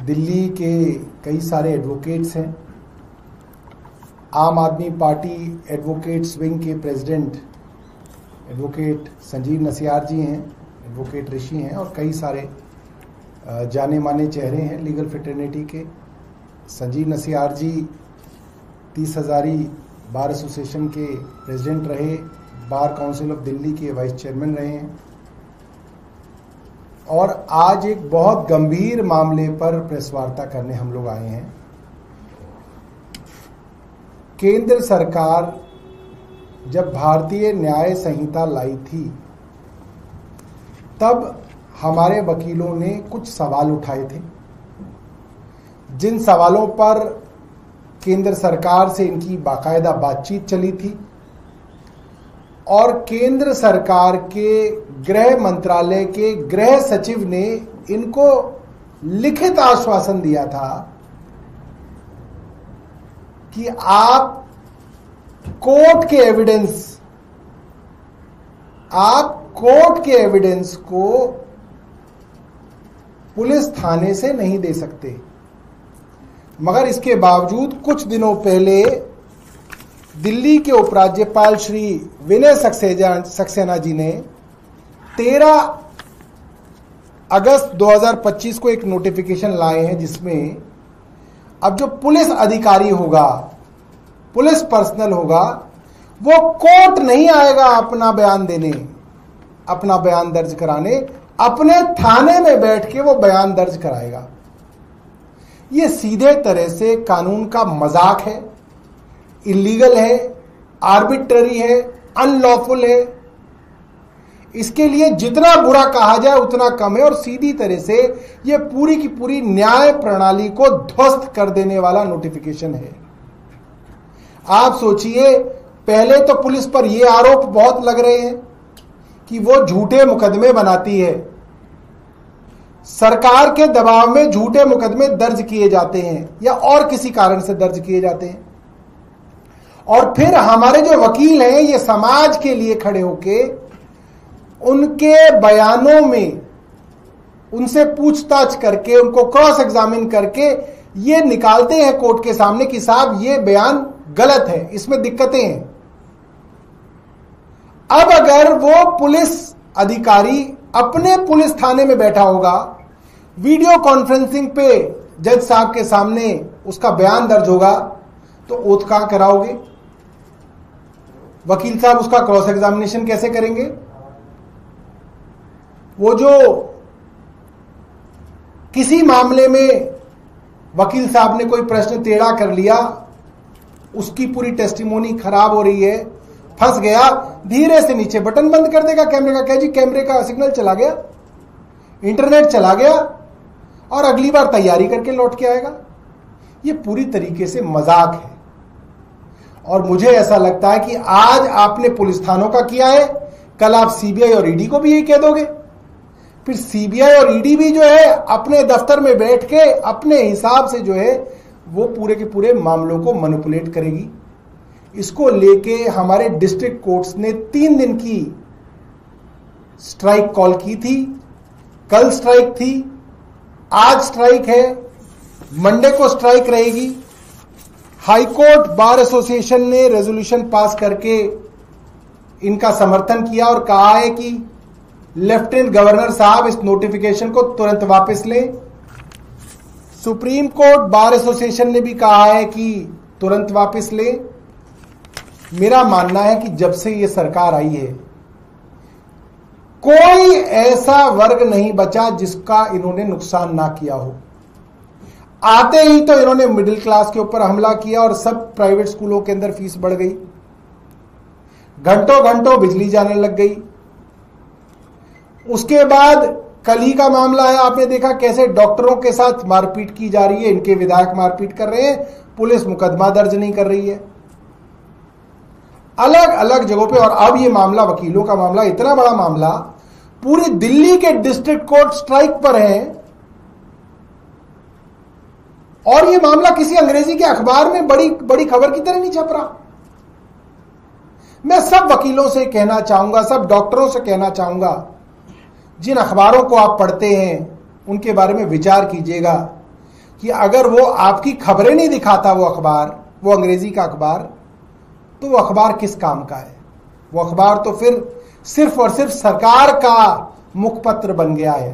दिल्ली के कई सारे एडवोकेट्स हैं। आम आदमी पार्टी एडवोकेट्स विंग के प्रेसिडेंट एडवोकेट संजीव नसियार जी हैं, एडवोकेट ऋषि हैं और कई सारे जाने माने चेहरे हैं लीगल फ्रेटर्निटी के। संजीव नसियार जी 30 हजारी बार एसोसिएशन के प्रेसिडेंट रहे, बार काउंसिल ऑफ दिल्ली के वाइस चेयरमैन रहे हैं और आज एक बहुत गंभीर मामले पर प्रेस वार्ता करने हम लोग आए हैं। केंद्र सरकार जब भारतीय न्याय संहिता लाई थी तब हमारे वकीलों ने कुछ सवाल उठाए थे, जिन सवालों पर केंद्र सरकार से इनकी बाकायदा बातचीत चली थी और केंद्र सरकार के गृह मंत्रालय के गृह सचिव ने इनको लिखित आश्वासन दिया था कि आप कोर्ट के एविडेंस को पुलिस थाने से नहीं दे सकते। मगर इसके बावजूद कुछ दिनों पहले दिल्ली के उपराज्यपाल श्री विनय सक्सेना जी ने 13 अगस्त 2025 को एक नोटिफिकेशन लाए हैं जिसमें अब जो पुलिस अधिकारी होगा, पुलिस पर्सनल होगा, वो कोर्ट नहीं आएगा अपना बयान देने, अपना बयान दर्ज कराने, अपने थाने में बैठ के वो बयान दर्ज कराएगा। ये सीधे तरह से कानून का मजाक है, इलीगल है, आर्बिट्ररी है, अनलॉफुल है। इसके लिए जितना बुरा कहा जाए उतना कम है और सीधी तरह से ये पूरी की पूरी न्याय प्रणाली को ध्वस्त कर देने वाला नोटिफिकेशन है। आप सोचिए, पहले तो पुलिस पर ये आरोप बहुत लग रहे हैं कि वो झूठे मुकदमे बनाती है, सरकार के दबाव में झूठे मुकदमे दर्ज किए जाते हैं या और किसी कारण से दर्ज किए जाते हैं और फिर हमारे जो वकील हैं ये समाज के लिए खड़े होके उनके बयानों में उनसे पूछताछ करके, उनको क्रॉस एग्जामिन करके ये निकालते हैं कोर्ट के सामने कि साहब ये बयान गलत है, इसमें दिक्कतें हैं। अब अगर वो पुलिस अधिकारी अपने पुलिस थाने में बैठा होगा, वीडियो कॉन्फ्रेंसिंग पे जज साहब के सामने उसका बयान दर्ज होगा, तो ओथ कहां कराओगे? वकील साहब उसका क्रॉस एग्जामिनेशन कैसे करेंगे? वो जो किसी मामले में वकील साहब ने कोई प्रश्न टेढ़ा कर लिया, उसकी पूरी टेस्टिमोनी खराब हो रही है, फंस गया, धीरे से नीचे बटन बंद कर देगा कैमरे का, क्या जी कैमरे का सिग्नल चला गया, इंटरनेट चला गया और अगली बार तैयारी करके लौट के आएगा। ये पूरी तरीके से मजाक है और मुझे ऐसा लगता है कि आज आपने पुलिस थानों का किया है, कल आप सीबीआई और ईडी को भी यही कह दोगे। फिर सीबीआई और ईडी भी जो है अपने दफ्तर में बैठ के अपने हिसाब से जो है वो पूरे के पूरे मामलों को मैनिपुलेट करेगी। इसको लेके हमारे डिस्ट्रिक्ट कोर्ट्स ने 3 दिन की स्ट्राइक कॉल की थी। कल स्ट्राइक थी, आज स्ट्राइक है, मंडे को स्ट्राइक रहेगी। हाईकोर्ट बार एसोसिएशन ने रेजोल्यूशन पास करके इनका समर्थन किया और कहा है कि लेफ्टिनेंट गवर्नर साहब इस नोटिफिकेशन को तुरंत वापस लें। सुप्रीम कोर्ट बार एसोसिएशन ने भी कहा है कि तुरंत वापस लें। मेरा मानना है कि जब से ये सरकार आई है कोई ऐसा वर्ग नहीं बचा जिसका इन्होंने नुकसान ना किया हो। आते ही तो इन्होंने मिडिल क्लास के ऊपर हमला किया और सब प्राइवेट स्कूलों के अंदर फीस बढ़ गई, घंटों घंटों बिजली जाने लग गई। उसके बाद कल ही का मामला है, आपने देखा कैसे डॉक्टरों के साथ मारपीट की जा रही है, इनके विधायक मारपीट कर रहे हैं, पुलिस मुकदमा दर्ज नहीं कर रही है। अलग अलग जगहों पे, और अब ये मामला वकीलों का मामला, इतना बड़ा मामला, पूरी दिल्ली के डिस्ट्रिक्ट कोर्ट स्ट्राइक पर हैं और ये मामला किसी अंग्रेजी के अखबार में बड़ी बड़ी खबर की तरह नहीं छप रहा। मैं सब वकीलों से कहना चाहूंगा, सब डॉक्टरों से कहना चाहूंगा, जिन अखबारों को आप पढ़ते हैं उनके बारे में विचार कीजिएगा कि अगर वो आपकी खबरें नहीं दिखाता वो अखबार, वो अंग्रेजी का अखबार, तो वो अखबार किस काम का है? वो अखबार तो फिर सिर्फ और सिर्फ सरकार का मुखपत्र बन गया है।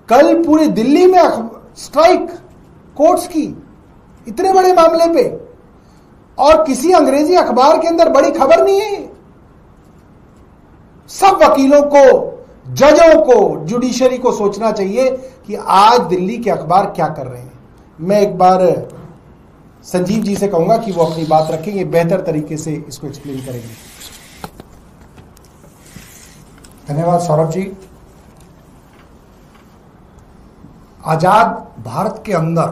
कल पूरी दिल्ली में स्ट्राइक कोर्ट्स की, इतने बड़े मामले पे, और किसी अंग्रेजी अखबार के अंदर बड़ी खबर नहीं है। सब वकीलों को, जजों को, जुडिशरी को सोचना चाहिए कि आज दिल्ली के अखबार क्या कर रहे हैं। मैं एक बार संजीव जी से कहूंगा कि वो अपनी बात रखेंगे, बेहतर तरीके से इसको एक्सप्लेन करेंगे। धन्यवाद सौरभ जी। आजाद भारत के अंदर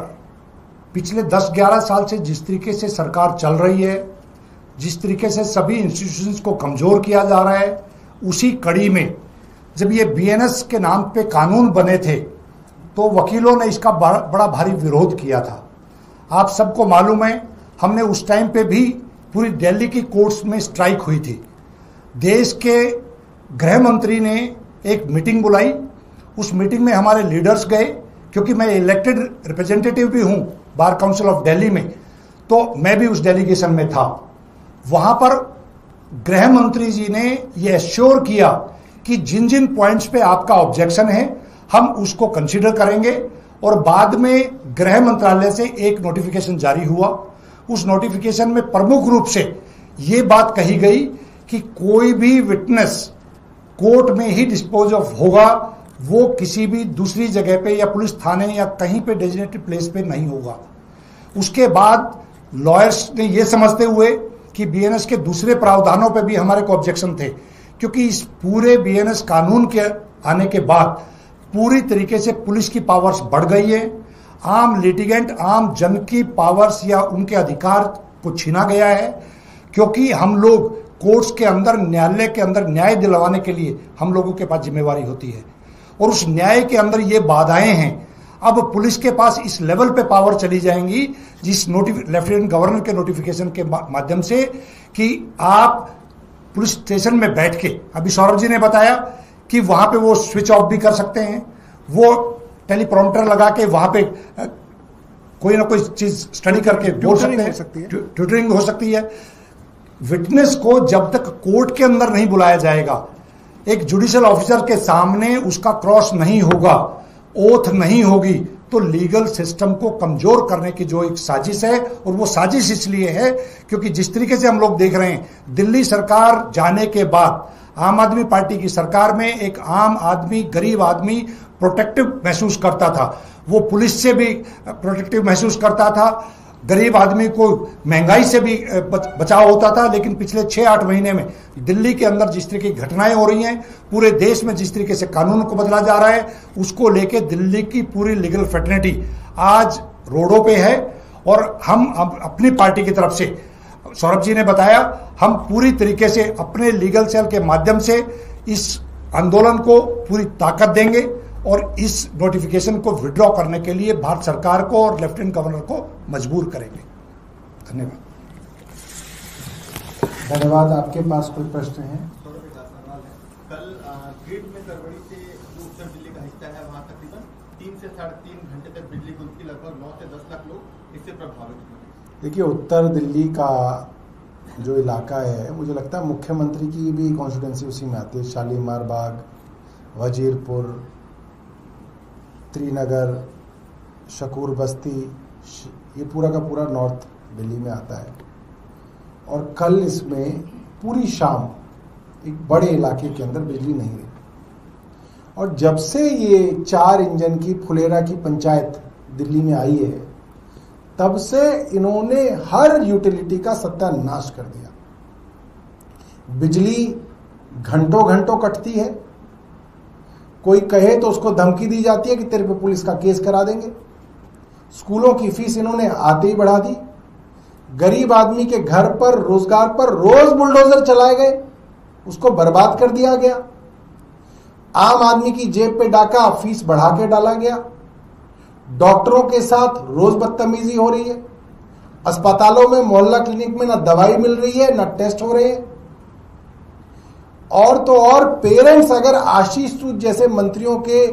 पिछले 10-11 साल से जिस तरीके से सरकार चल रही है, जिस तरीके से सभी इंस्टीट्यूशंस को कमजोर किया जा रहा है, उसी कड़ी में जब ये बीएनएस के नाम पे कानून बने थे तो वकीलों ने इसका बड़ा भारी विरोध किया था। आप सबको मालूम है, हमने उस टाइम पे भी पूरी दिल्ली की कोर्ट्स में स्ट्राइक हुई थी। देश के गृह मंत्री ने एक मीटिंग बुलाई, उस मीटिंग में हमारे लीडर्स गए, क्योंकि मैं इलेक्टेड रिप्रेजेंटेटिव भी हूं बार काउंसिल ऑफ दिल्ली में, तो मैं भी उस डेलीगेशन में था। वहां पर गृह मंत्री जी ने यह एश्योर किया कि जिन जिन पॉइंट्स पे आपका ऑब्जेक्शन है हम उसको कंसीडर करेंगे, और बाद में गृह मंत्रालय से एक नोटिफिकेशन जारी हुआ। उस नोटिफिकेशन में प्रमुख रूप से यह बात कही गई कि कोई भी विटनेस कोर्ट में ही डिस्पोज ऑफ होगा, वो किसी भी दूसरी जगह पे या पुलिस थाने या कहीं पे डेजिग्नेटेड प्लेस पे नहीं होगा। उसके बाद लॉयर्स ने यह समझते हुए कि बीएनएस के दूसरे प्रावधानों पे भी हमारे को ऑब्जेक्शन थे, क्योंकि इस पूरे बीएनएस कानून के आने के बाद पूरी तरीके से पुलिस की पावर्स बढ़ गई है। आम लिटिगेंट, आम जन की पावर्स या उनके अधिकार को छीना गया है, क्योंकि हम लोग कोर्ट्स के अंदर, न्यायालय के अंदर न्याय दिलवाने के लिए हम लोगों के पास जिम्मेवारी होती है, और उस न्याय के अंदर ये बाधाएं हैं। अब पुलिस के पास इस लेवल पे पावर चली जाएंगी, जिस लेफ्टिनेंट गवर्नर के नोटिफिकेशन के माध्यम से, कि आप पुलिस स्टेशन में बैठ के, अभी सौरभ जी ने बताया कि वहां पे वो स्विच ऑफ भी कर सकते हैं, वो टेलीप्रॉम्प्टर लगा के वहां पे कोई ना कोई चीज स्टडी करके बोल सकते हैं, ट्यूटरिंग हो सकती है। विटनेस को जब तक कोर्ट के अंदर नहीं बुलाया जाएगा, एक जुडिशियल ऑफिसर के सामने उसका क्रॉस नहीं होगा, ओथ नहीं होगी, तो लीगल सिस्टम को कमजोर करने की जो एक साजिश है, और वो साजिश इसलिए है क्योंकि जिस तरीके से हम लोग देख रहे हैं, दिल्ली सरकार जाने के बाद आम आदमी पार्टी की सरकार में एक आम आदमी, गरीब आदमी प्रोटेक्टिव महसूस करता था, वो पुलिस से भी प्रोटेक्टिव महसूस करता था, गरीब आदमी को महंगाई से भी बचाव होता था। लेकिन पिछले 6-8 महीने में दिल्ली के अंदर जिस तरीके की घटनाएं हो रही हैं, पूरे देश में जिस तरीके से कानून को बदला जा रहा है, उसको लेके दिल्ली की पूरी लीगल फ्रेटर्निटी आज रोडों पे है। और हम अपनी पार्टी की तरफ से, सौरभ जी ने बताया, हम पूरी तरीके से अपने लीगल सेल के माध्यम से इस आंदोलन को पूरी ताकत देंगे और इस नोटिफिकेशन को विड्रॉ करने के लिए भारत सरकार को और लेफ्टिनेंट गवर्नर को मजबूर करेंगे। धन्यवाद। धन्यवाद। आपके पास कोई प्रश्न है? कल ग्रिड में करवड़ी से जो उत्तर दिल्ली का हिस्सा है, वहां तकरीबन 3 से 3.5 घंटे तक बिजली गुल थी। लगभग 9 से 10 लाख लोग इससे प्रभावित हुए। देखिए, उत्तर दिल्ली का जो इलाका है, मुझे लगता है मुख्यमंत्री की भी कॉन्स्टिट्यूंसी उसी में आती है। शालीमार बाग, वजीरपुर, त्रिनगर, शकूर बस्ती, ये पूरा का पूरा नॉर्थ दिल्ली में आता है। और कल इसमें पूरी शाम एक बड़े इलाके के अंदर बिजली नहीं रही। और जब से ये 4 इंजन की फुलेरा की पंचायत दिल्ली में आई है, तब से इन्होंने हर यूटिलिटी का सत्यानाश कर दिया। बिजली घंटों घंटों कटती है, कोई कहे तो उसको धमकी दी जाती है कि तेरे पे पुलिस का केस करा देंगे। स्कूलों की फीस इन्होंने आते ही बढ़ा दी। गरीब आदमी के घर पर, रोजगार पर रोज बुलडोजर चलाए गए, उसको बर्बाद कर दिया गया। आम आदमी की जेब पे डाका, फीस बढ़ा के डाला गया। डॉक्टरों के साथ रोज बदतमीजी हो रही है। अस्पतालों में, मोहल्ला क्लिनिक में ना दवाई मिल रही है, ना टेस्ट हो रहे हैं। और तो और पेरेंट्स अगर आशीष सूद जैसे मंत्रियों के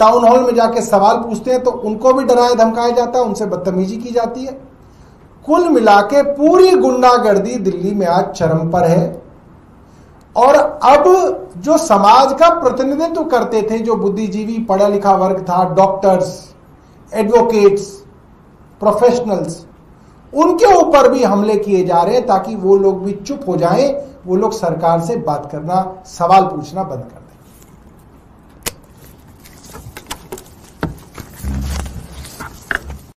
टाउन हॉल में जाके सवाल पूछते हैं तो उनको भी डराया धमकाया जाता है, उनसे बदतमीजी की जाती है। कुल मिलाके पूरी गुंडागर्दी दिल्ली में आज चरम पर है। और अब जो समाज का प्रतिनिधित्व करते थे, जो बुद्धिजीवी पढ़ा लिखा वर्ग था, डॉक्टर्स, एडवोकेट्स, प्रोफेशनल्स, उनके ऊपर भी हमले किए जा रहे हैं ताकि वो लोग भी चुप हो जाएं, वो लोग सरकार से बात करना, सवाल पूछना बंद कर।